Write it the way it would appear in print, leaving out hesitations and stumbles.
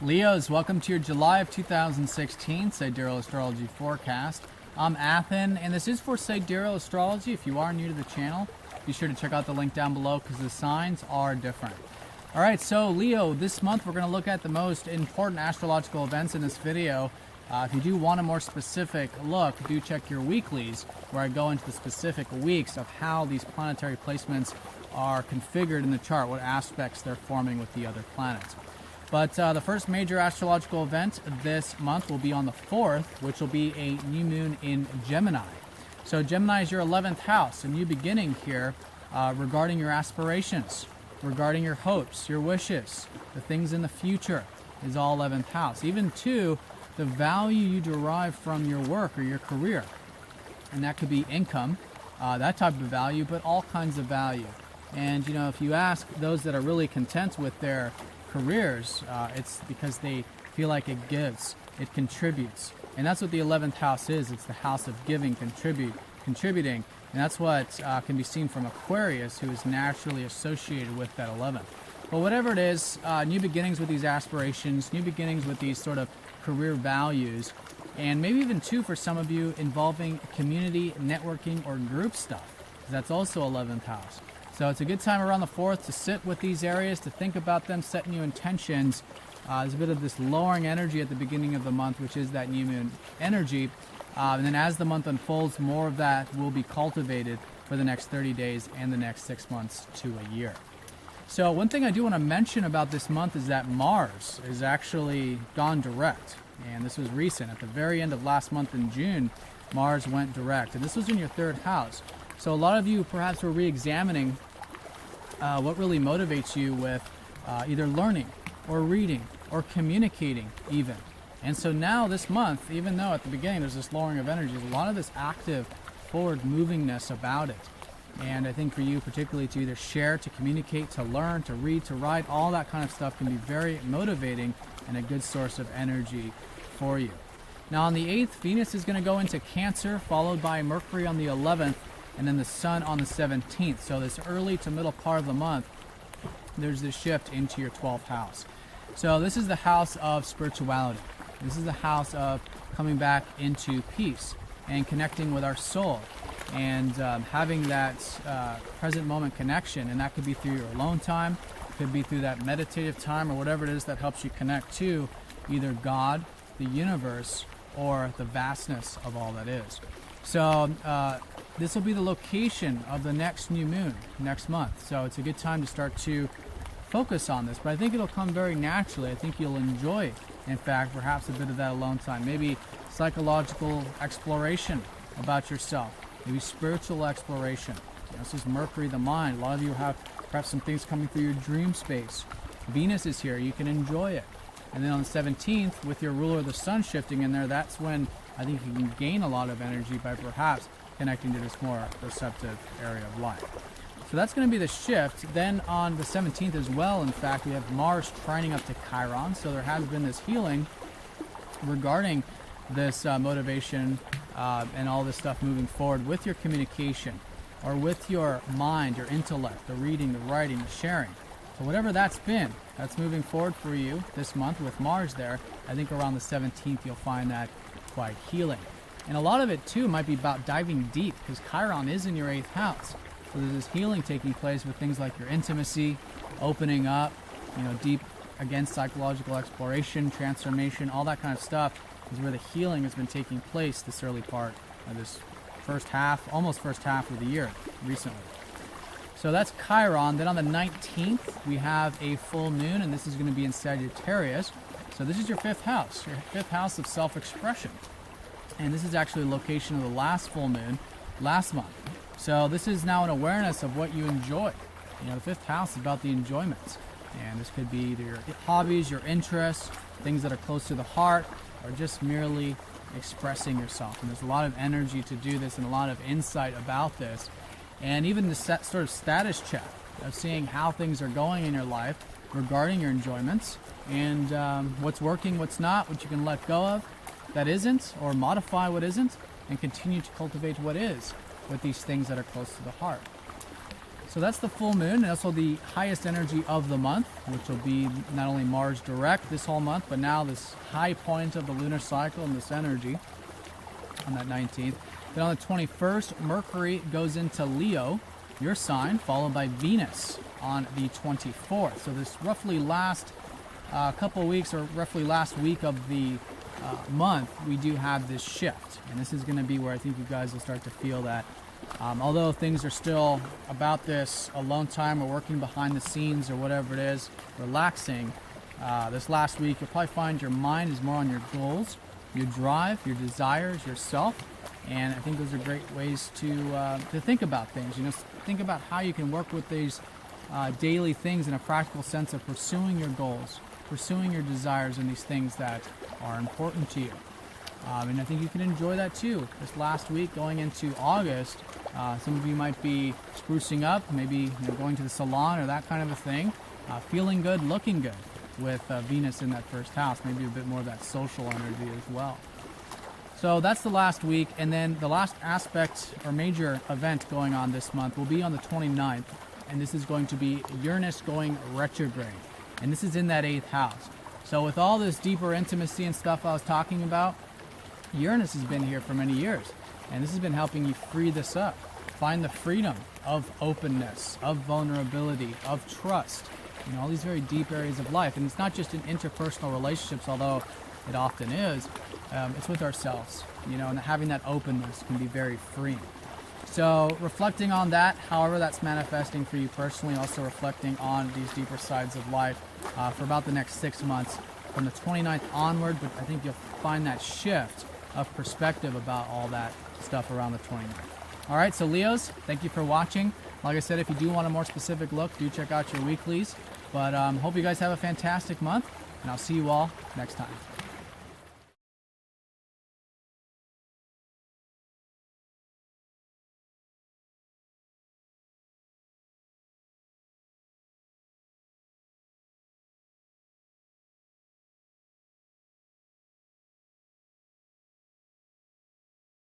Leos, welcome to your July of 2016 Sidereal Astrology forecast. I'm Athen, and this is for Sidereal Astrology. If you are new to the channel, be sure to check out the link down below because the signs are different. All right, so Leo, this month we're going to look at the most important astrological events in this video. If you do want a more specific look, do check your weeklies, where I go into the specific weeks of how these planetary placements are configured in the chart, what aspects they're forming with the other planets. But the first major astrological event this month will be on the 4th, which will be a new moon in Gemini. So Gemini is your 11th house, a new beginning here regarding your aspirations, regarding your hopes, your wishes, the things in the future is all 11th house. Even too, the value you derive from your work or your career. And that could be income, that type of value, but all kinds of value. And you know, if you ask those that are really content with their careers, it's because they feel like it gives, it contributes. And that's what the 11th house is. It's the house of giving, contributing. And that's what can be seen from Aquarius, who is naturally associated with that 11th. But whatever it is, new beginnings with these aspirations, new beginnings with these sort of career values, and maybe even too for some of you involving community, networking, or group stuff, because that's also 11th house. So it's a good time around the 4th to sit with these areas, to think about them, set new intentions. There's a bit of this lowering energy at the beginning of the month, which is that new moon energy. And then as the month unfolds, more of that will be cultivated for the next 30 days and the next 6 months to a year. So one thing I do want to mention about this month is that Mars is actually gone direct. And this was recent. At the very end of last month in June, Mars went direct. And this was in your 3rd house. So a lot of you perhaps were re-examining what really motivates you with either learning or reading or communicating even. And so now this month, even though at the beginning there's this lowering of energy, there's a lot of this active forward movingness about it. And I think for you particularly to either share, to communicate, to learn, to read, to write, all that kind of stuff can be very motivating and a good source of energy for you. Now on the 8th, Venus is going to go into Cancer, followed by Mercury on the 11th, and then the Sun on the 17th. So this early to middle part of the month, there's this shift into your 12th house. So this is the house of spirituality. This is the house of coming back into peace and connecting with our soul and having that present moment connection. And that could be through your alone time, could be through that meditative time, or whatever it is that helps you connect to either God, the universe, or the vastness of all that is. So this will be the location of the next new moon next month. So it's a good time to start to focus on this. But I think it'll come very naturally. I think you'll enjoy, in fact, perhaps a bit of that alone time. Maybe psychological exploration about yourself. Maybe spiritual exploration. You know, this is Mercury, the mind. A lot of you have perhaps some things coming through your dream space. Venus is here. You can enjoy it. And then on the 17th, with your ruler, the Sun, shifting in there, that's when I think you can gain a lot of energy by perhaps connecting to this more receptive area of life. So that's going to be the shift. Then on the 17th as well, in fact, we have Mars trining up to Chiron. So there has been this healing regarding this motivation and all this stuff moving forward with your communication or with your mind, your intellect, the reading, the writing, the sharing. So whatever that's been, that's moving forward for you this month with Mars there. I think around the 17th, you'll find that quite healing. And a lot of it too might be about diving deep, because Chiron is in your 8th house. So there's this healing taking place with things like your intimacy, opening up, you know, deep, again, psychological exploration, transformation, all that kind of stuff is where the healing has been taking place this early part of this first half, almost first half of the year recently. So that's Chiron. Then on the 19th, we have a full moon, and this is going to be in Sagittarius. So this is your 5th house, your 5th house of self-expression. And this is actually the location of the last full moon last month. So this is now an awareness of what you enjoy. You know, the 5th house is about the enjoyments. And this could be either your hobbies, your interests, things that are close to the heart, or just merely expressing yourself. And there's a lot of energy to do this and a lot of insight about this. And even the sort of status check of seeing how things are going in your life regarding your enjoyments and what's working, what's not, what you can let go of that isn't, or modify what isn't, and continue to cultivate what is with these things that are close to the heart. So that's the full moon, and also the highest energy of the month, which will be not only Mars direct this whole month, but now this high point of the lunar cycle and this energy on that 19th. Then on the 21st, Mercury goes into Leo, your sign, followed by Venus on the 24th. So this roughly last couple weeks, or roughly last week of the month, we do have this shift. And this is going to be where I think you guys will start to feel that. Although things are still about this alone time or working behind the scenes or whatever it is, relaxing, this last week you'll probably find your mind is more on your goals, your drive, your desires, yourself. And I think those are great ways to think about things. You know, think about how you can work with these daily things in a practical sense of pursuing your goals, pursuing your desires, and these things that are important to you. And I think you can enjoy that too. This last week going into August, some of you might be sprucing up, maybe going to the salon or that kind of a thing, feeling good, looking good with Venus in that first house, maybe a bit more of that social energy as well. So that's the last week, and then the last aspect or major event going on this month will be on the 29th, and this is going to be Uranus going retrograde, and this is in that 8th house. So with all this deeper intimacy and stuff I was talking about, Uranus has been here for many years, and this has been helping you free this up. Find the freedom of openness, of vulnerability, of trust, you know, all these very deep areas of life. And it's not just in interpersonal relationships, although it often is. It's with ourselves, you know, and having that openness can be very freeing. So reflecting on that, however that's manifesting for you personally, also reflecting on these deeper sides of life for about the next 6 months from the 29th onward, but I think you'll find that shift of perspective about all that stuff around the 29th. All right, so Leos, thank you for watching. Like I said, if you do want a more specific look, do check out your weeklies. But hope you guys have a fantastic month, and I'll see you all next time.